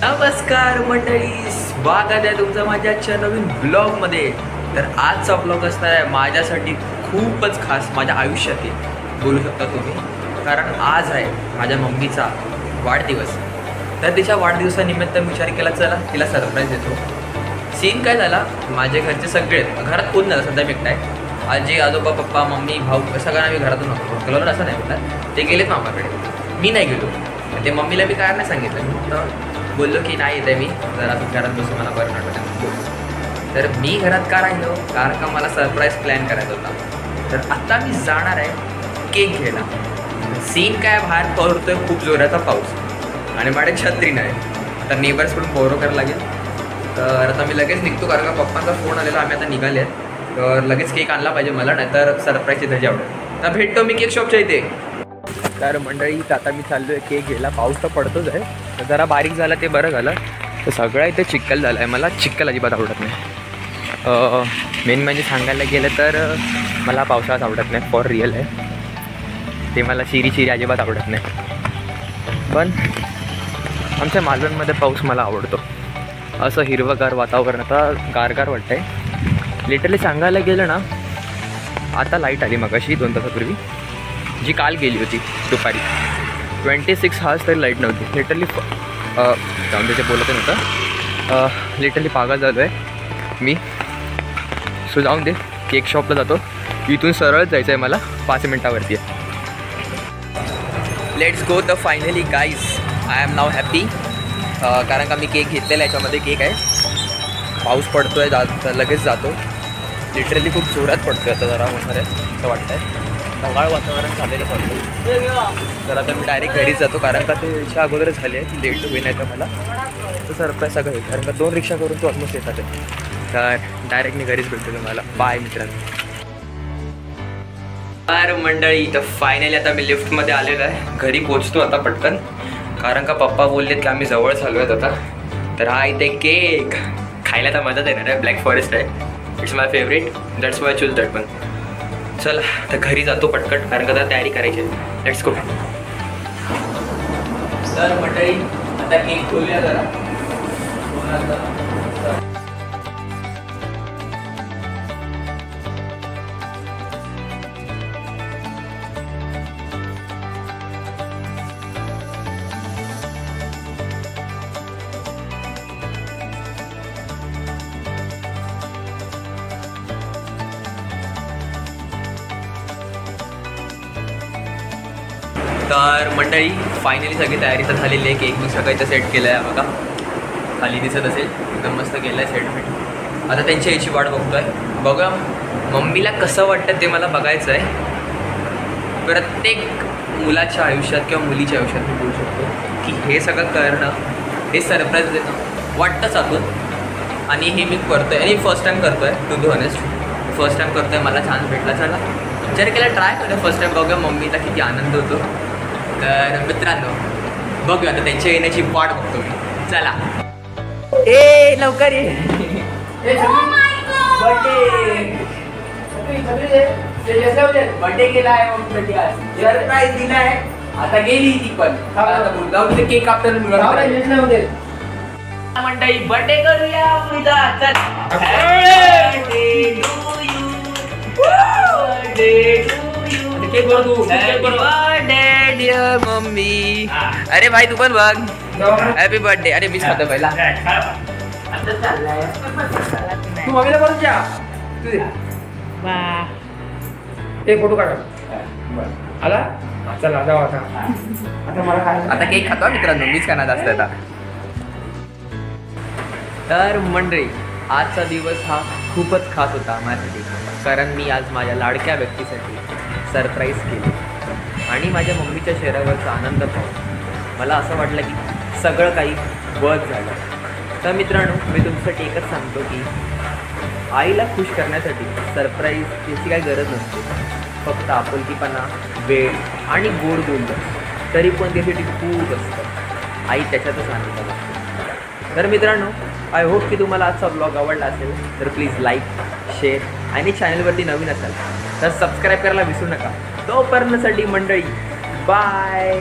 नमस्कार मंडळी, स्वागत आहे तुमचं माझ्या आजच्या नवीन ब्लॉगमध्ये. तर आजचा ब्लॉग असणार आहे माझ्यासाठी खूपच खास, माझ्या आयुष्यातील बोलू शकता तुम्ही. कारण आज आहे माझ्या मम्मीचा वाढदिवस. तर तिच्या वाढदिवसानिमित्त मी विचार केला चला तिला सरप्राईज देतो. सीन काय झाला, माझे घरचे सगळे घरात कोण झालं, सध्या मी एकटा आहे. आजी आजोबा पप्पा मम्मी भाऊ सगळ्यांना मी घरातून होतो. गेलो असं नाही म्हटलं, ते गेलेत मामाकडे, मी नाही गेलो. ते मम्मीला मी काय नाही सांगितलं, मी फक्त बोललो की नाही येते मी, जरा घरात बसून मला बरं वाटतं. तर मी घरात का राहिलो, कारण का मला सरप्राईज प्लॅन करायचा होता. तर आत्ता मी जाणार आहे केक घ्यायला. सीन काय, बाहेर पडतोय खूप जोराचा पाऊस आणि माझ्या छत्री नाही. तर नेबर्सकडून बोरो करायला लागेल. तर आता मी लगेच निघतो, कारण का पप्पांचा फोन आलेला, आम्ही आता निघाले आहेत. तर लगेच केक आणला पाहिजे मला, नाही तर सरप्राईजची धजी आवडेल. तर भेटतो मी केक शॉपच्या इथे. तर मंडळी आता मी चाललो आहे केक घ्यायला. पाऊस तर पडतोच आहे, तर जरा बारीक झाला ते बरं झालं. तर सगळं इथे चिक्कल झालं आहे. मला चिक्कल अजिबात आवडत नाही. मेन म्हणजे सांगायला गेलं तर मला पावसाळ्यात आवडत नाही, फॉर रिअल आहे ते. मला चिरी अजिबात आवडत नाही. पण आमच्या मालवणमध्ये पाऊस मला आवडतो. असं हिरवंगार वातावरण, आता गारगार वाटतं आहे. लिटरली सांगायला गेलं ना, आता लाईट आली मगाशी 2 तासापूर्वी, जी काल गेली होती दुपारी 26 hours तरी लाईट नव्हती. लिटरली जाऊन त्याचे बोलत नव्हतं. लिटरली पागल झालो आहे मी. सो जाऊन दे, केक शॉपला जातो. इथून सरळ जायचं आहे मला, 5 मिनटावरती आहे. Let's go. The finally guys, I am नाव हॅपी. कारण का मी केक घेतलेला आहे, याच्यामध्ये केक आहे. पाऊस पडतो आहे, लगेच जातो. लिटरली खूप जोरात पडतो आहे. आता जरा होणार आहे असं वाटतं आहे. ढगाळ वातावरण झालेलं पडतं. तर आता मी डायरेक्ट घरीच जातो, कारण का ते रिक्षा अगोदर झाली आहे, लेट होईल नाही तर मला तर सरप्राईज सगळं आहे. कारण का 2 रिक्षा करून तो ऑलमोस्ट येतात आहे. तर डायरेक्ट मी घरीच भेटतो तुम्हाला. बाय मित्रांनो. तर मंडळी, तर फायनली आता मी लिफ्टमध्ये आलेलो आहे. घरी पोचतो आता पटकन, कारण का पप्पा बोललेत की आम्ही जवळ चालू आहेत आता. तर हा इथे केक खायला तर मजाच येणार आहे. ब्लॅक फॉरेस्ट आहे, it's my favourite, that's why choose that. पण चला तर घरी जातो पटकन, कारण का आता तयारी करायची आहे. लेट्स गो. तर मंडळी आता केक खोलूया जरा. तर मंडळी फायनली सगळी तयारी तर झालेली आहे. केक मी सगळं इथं सेट केलं आहे बघा, खाली दिसत असेल, एकदम मस्त केलं आहे सेट. आता त्यांची याची वाट बघतो आहे. बघा मम्मीला कसं वाटतं ते मला बघायचं आहे. प्रत्येक मुलाच्या आयुष्यात किंवा मुलीच्या आयुष्यात मी बोलू शकतो की हे सगळं करणं, हे सरप्राईज देणं वाटतंच आतून. आणि हे मी करतो आहे, आणि फर्स्ट टाईम करतो आहे. To be honest first time करतो आहे. मला चान्स भेटला, चला विचार केला ट्राय करूया फर्स्ट टाईम, बघूया मम्मीला किती आनंद होतो. तर मित्रांनो बघूया आता, त्यांच्या येण्याची वाट बघतो मी. चला ए लवकर ये. बर्थडे केला आहे, सरप्राईज दिला आहे. आता गेली ती पण जाऊ, केक कापताना मंडळी बर्थडे करूया मुलीचा. चल बर्थडे डिअर मम्मी. अरे भाई तू पण बघ, हॅपी बर्थडे. अरे मीच खातो पहिला, तू मम्मीला बोलून जा. एक फोटो काढा आला. चला जाऊ आता. आता केक खातो मित्रांनो, मीच खाणार जास्त आता. तर मंडळी आजचा दिवस हा खूपच खास होता माझ्यासाठी, कारण मी आज माझ्या लाडक्या व्यक्तीसाठी सरप्राईज केली. आणि माझ्या मम्मीच्या चेहऱ्यावरचा आनंद पाहून मला असं वाटलं की सगळं काही बस झालं. तर मित्रांनो मी तुमच्यासाठी एकच सांगतो की आईला खुश करण्यासाठी सरप्राईज याची काही गरज नसते. फक्त आपुलकीपणा, वेळ आणि गोड बोलणं, तरी पण त्यासाठी खूप असतं. आई त्याच्यातच आनंद असतो. तर मित्रांनो आय होप की तुम्हाला आजचा ब्लॉग आवडला असेल. तर प्लीज लाईक, शेअर आणि चॅनलवरती नवीन असाल तर सबस्क्राईब करायला विसरू नका. तोपर्यंतसाठी मंडळी बाय.